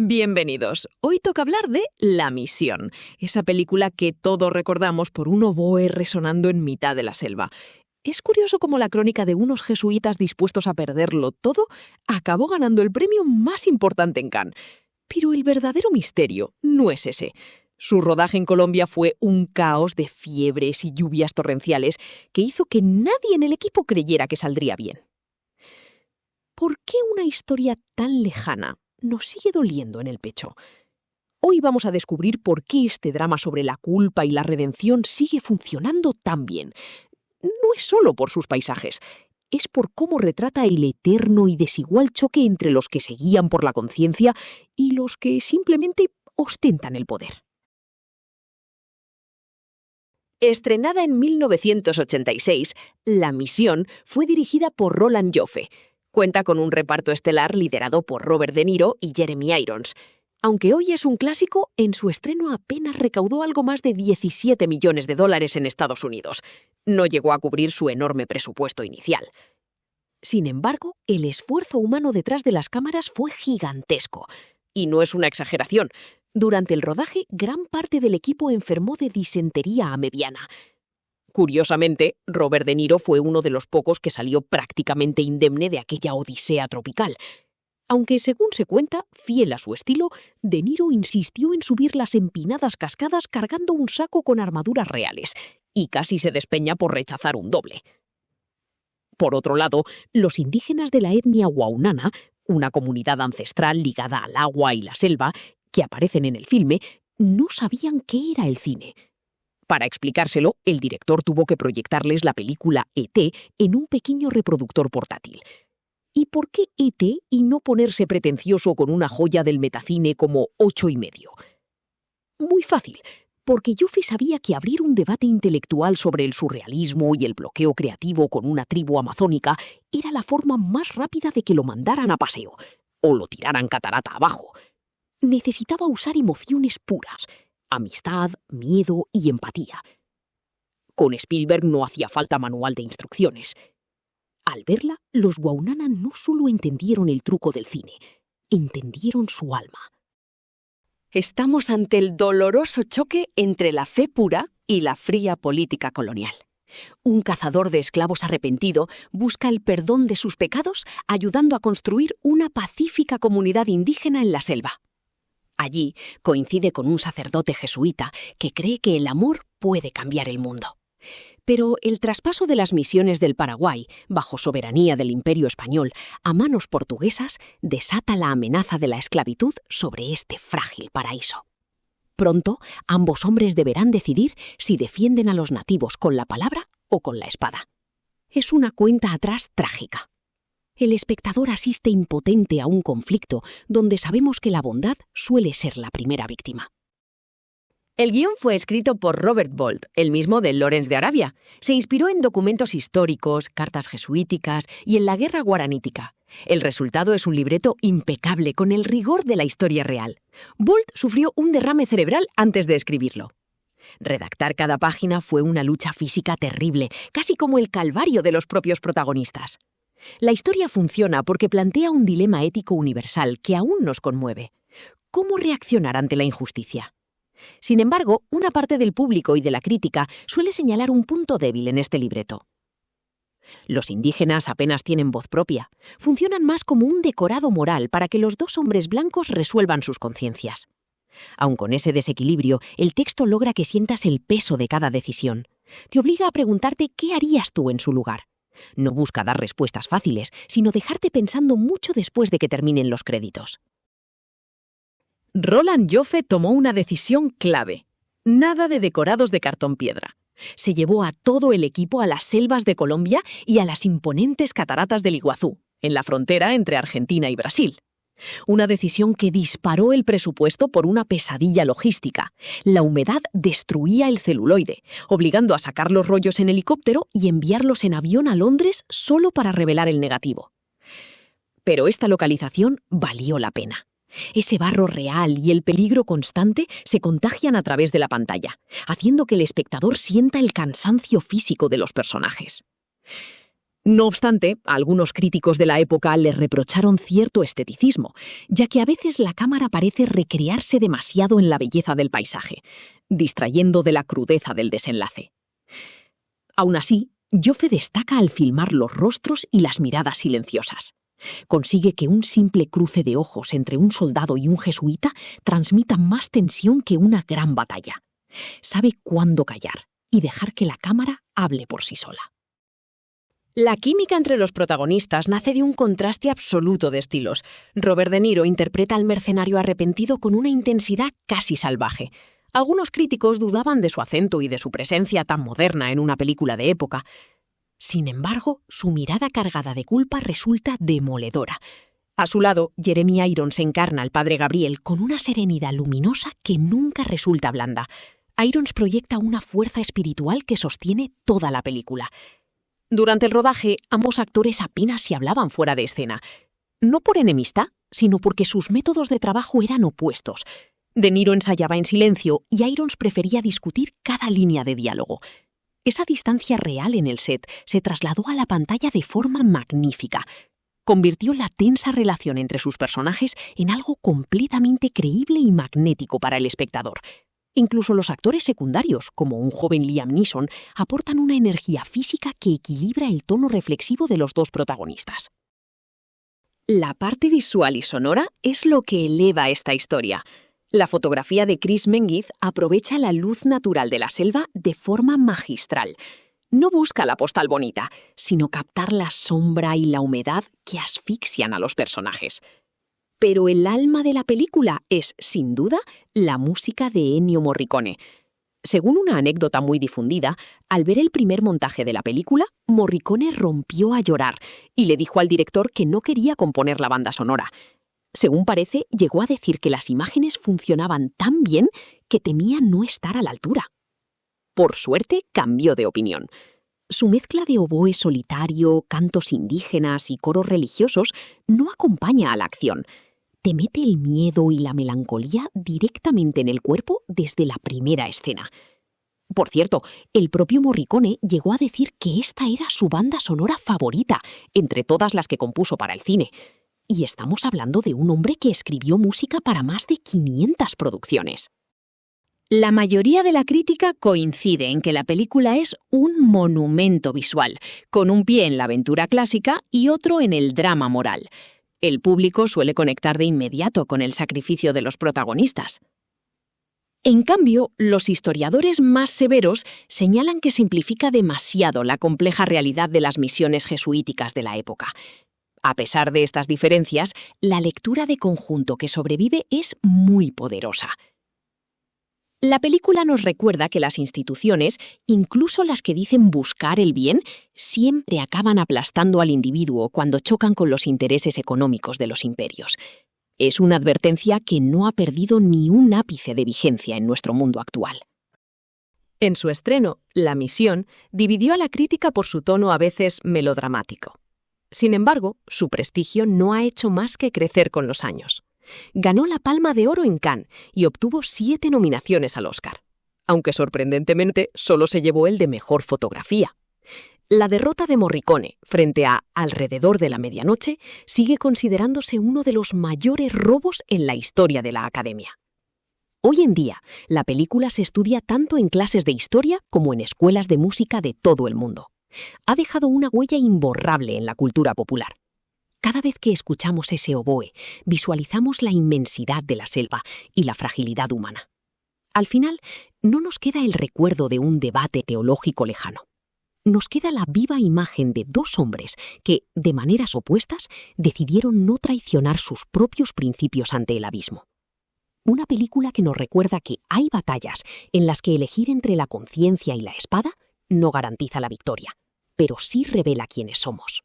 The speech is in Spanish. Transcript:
Bienvenidos. Hoy toca hablar de La Misión, esa película que todos recordamos por un oboe resonando en mitad de la selva. Es curioso cómo la crónica de unos jesuitas dispuestos a perderlo todo acabó ganando el premio más importante en Cannes. Pero el verdadero misterio no es ese. Su rodaje en Colombia fue un caos de fiebres y lluvias torrenciales que hizo que nadie en el equipo creyera que saldría bien. ¿Por qué una historia tan lejana nos sigue doliendo en el pecho? Hoy vamos a descubrir por qué este drama sobre la culpa y la redención sigue funcionando tan bien. No es solo por sus paisajes, es por cómo retrata el eterno y desigual choque entre los que se guían por la conciencia y los que simplemente ostentan el poder. Estrenada en 1986, La Misión fue dirigida por Roland Joffe. Cuenta con un reparto estelar liderado por Robert De Niro y Jeremy Irons. Aunque hoy es un clásico, en su estreno apenas recaudó algo más de $17 millones en Estados Unidos. No llegó a cubrir su enorme presupuesto inicial. Sin embargo, el esfuerzo humano detrás de las cámaras fue gigantesco. Y no es una exageración. Durante el rodaje, gran parte del equipo enfermó de disentería amebiana. Curiosamente, Robert De Niro fue uno de los pocos que salió prácticamente indemne de aquella odisea tropical. Aunque, según se cuenta, fiel a su estilo, De Niro insistió en subir las empinadas cascadas cargando un saco con armaduras reales, y casi se despeña por rechazar un doble. Por otro lado, los indígenas de la etnia Waunana, una comunidad ancestral ligada al agua y la selva, que aparecen en el filme, no sabían qué era el cine. Para explicárselo, el director tuvo que proyectarles la película E.T. en un pequeño reproductor portátil. ¿Y por qué E.T. y no ponerse pretencioso con una joya del metacine como 8,5? Muy fácil, porque Joffe sabía que abrir un debate intelectual sobre el surrealismo y el bloqueo creativo con una tribu amazónica era la forma más rápida de que lo mandaran a paseo, o lo tiraran catarata abajo. Necesitaba usar emociones puras: amistad, miedo y empatía. Con Spielberg no hacía falta manual de instrucciones. Al verla, los Waunana no solo entendieron el truco del cine, entendieron su alma. Estamos ante el doloroso choque entre la fe pura y la fría política colonial. Un cazador de esclavos arrepentido busca el perdón de sus pecados ayudando a construir una pacífica comunidad indígena en la selva. Allí coincide con un sacerdote jesuita que cree que el amor puede cambiar el mundo. Pero el traspaso de las misiones del Paraguay, bajo soberanía del Imperio Español, a manos portuguesas, desata la amenaza de la esclavitud sobre este frágil paraíso. Pronto, ambos hombres deberán decidir si defienden a los nativos con la palabra o con la espada. Es una cuenta atrás trágica. El espectador asiste impotente a un conflicto donde sabemos que la bondad suele ser la primera víctima. El guión fue escrito por Robert Bolt, el mismo de Lawrence de Arabia. Se inspiró en documentos históricos, cartas jesuíticas y en la guerra guaranítica. El resultado es un libreto impecable con el rigor de la historia real. Bolt sufrió un derrame cerebral antes de escribirlo. Redactar cada página fue una lucha física terrible, casi como el calvario de los propios protagonistas. La historia funciona porque plantea un dilema ético universal que aún nos conmueve. ¿Cómo reaccionar ante la injusticia? Sin embargo, una parte del público y de la crítica suele señalar un punto débil en este libreto. Los indígenas apenas tienen voz propia. Funcionan más como un decorado moral para que los dos hombres blancos resuelvan sus conciencias. Aun con ese desequilibrio, el texto logra que sientas el peso de cada decisión. Te obliga a preguntarte qué harías tú en su lugar. No busca dar respuestas fáciles, sino dejarte pensando mucho después de que terminen los créditos. Roland Joffe tomó una decisión clave. Nada de decorados de cartón piedra. Se llevó a todo el equipo a las selvas de Colombia y a las imponentes cataratas del Iguazú, en la frontera entre Argentina y Brasil. Una decisión que disparó el presupuesto por una pesadilla logística. La humedad destruía el celuloide, obligando a sacar los rollos en helicóptero y enviarlos en avión a Londres solo para revelar el negativo. Pero esta localización valió la pena. Ese barro real y el peligro constante se contagian a través de la pantalla, haciendo que el espectador sienta el cansancio físico de los personajes. No obstante, algunos críticos de la época le reprocharon cierto esteticismo, ya que a veces la cámara parece recrearse demasiado en la belleza del paisaje, distrayendo de la crudeza del desenlace. Aún así, Joffe destaca al filmar los rostros y las miradas silenciosas. Consigue que un simple cruce de ojos entre un soldado y un jesuita transmita más tensión que una gran batalla. Sabe cuándo callar y dejar que la cámara hable por sí sola. La química entre los protagonistas nace de un contraste absoluto de estilos. Robert De Niro interpreta al mercenario arrepentido con una intensidad casi salvaje. Algunos críticos dudaban de su acento y de su presencia tan moderna en una película de época. Sin embargo, su mirada cargada de culpa resulta demoledora. A su lado, Jeremy Irons encarna al padre Gabriel con una serenidad luminosa que nunca resulta blanda. Irons proyecta una fuerza espiritual que sostiene toda la película. Durante el rodaje, ambos actores apenas se hablaban fuera de escena. No por enemistad, sino porque sus métodos de trabajo eran opuestos. De Niro ensayaba en silencio y Irons prefería discutir cada línea de diálogo. Esa distancia real en el set se trasladó a la pantalla de forma magnífica. Convirtió la tensa relación entre sus personajes en algo completamente creíble y magnético para el espectador. Incluso los actores secundarios, como un joven Liam Neeson, aportan una energía física que equilibra el tono reflexivo de los dos protagonistas. La parte visual y sonora es lo que eleva esta historia. La fotografía de Chris Mengiz aprovecha la luz natural de la selva de forma magistral. No busca la postal bonita, sino captar la sombra y la humedad que asfixian a los personajes. Pero el alma de la película es, sin duda, la música de Ennio Morricone. Según una anécdota muy difundida, al ver el primer montaje de la película, Morricone rompió a llorar y le dijo al director que no quería componer la banda sonora. Según parece, llegó a decir que las imágenes funcionaban tan bien que temía no estar a la altura. Por suerte, cambió de opinión. Su mezcla de oboe solitario, cantos indígenas y coros religiosos no acompaña a la acción. Te mete el miedo y la melancolía directamente en el cuerpo desde la primera escena. Por cierto, el propio Morricone llegó a decir que esta era su banda sonora favorita, entre todas las que compuso para el cine. Y estamos hablando de un hombre que escribió música para más de 500 producciones. La mayoría de la crítica coincide en que la película es un monumento visual, con un pie en la aventura clásica y otro en el drama moral. El público suele conectar de inmediato con el sacrificio de los protagonistas. En cambio, los historiadores más severos señalan que simplifica demasiado la compleja realidad de las misiones jesuíticas de la época. A pesar de estas diferencias, la lectura de conjunto que sobrevive es muy poderosa. La película nos recuerda que las instituciones, incluso las que dicen buscar el bien, siempre acaban aplastando al individuo cuando chocan con los intereses económicos de los imperios. Es una advertencia que no ha perdido ni un ápice de vigencia en nuestro mundo actual. En su estreno, La Misión dividió a la crítica por su tono a veces melodramático. Sin embargo, su prestigio no ha hecho más que crecer con los años. Ganó la Palma de Oro en Cannes y obtuvo 7 nominaciones al Oscar, aunque sorprendentemente solo se llevó el de Mejor Fotografía. La derrota de Morricone frente a Alrededor de la medianoche sigue considerándose uno de los mayores robos en la historia de la Academia. Hoy en día, la película se estudia tanto en clases de historia como en escuelas de música de todo el mundo. Ha dejado una huella imborrable en la cultura popular. Cada vez que escuchamos ese oboe, visualizamos la inmensidad de la selva y la fragilidad humana. Al final, no nos queda el recuerdo de un debate teológico lejano. Nos queda la viva imagen de dos hombres que, de maneras opuestas, decidieron no traicionar sus propios principios ante el abismo. Una película que nos recuerda que hay batallas en las que elegir entre la conciencia y la espada no garantiza la victoria, pero sí revela quiénes somos.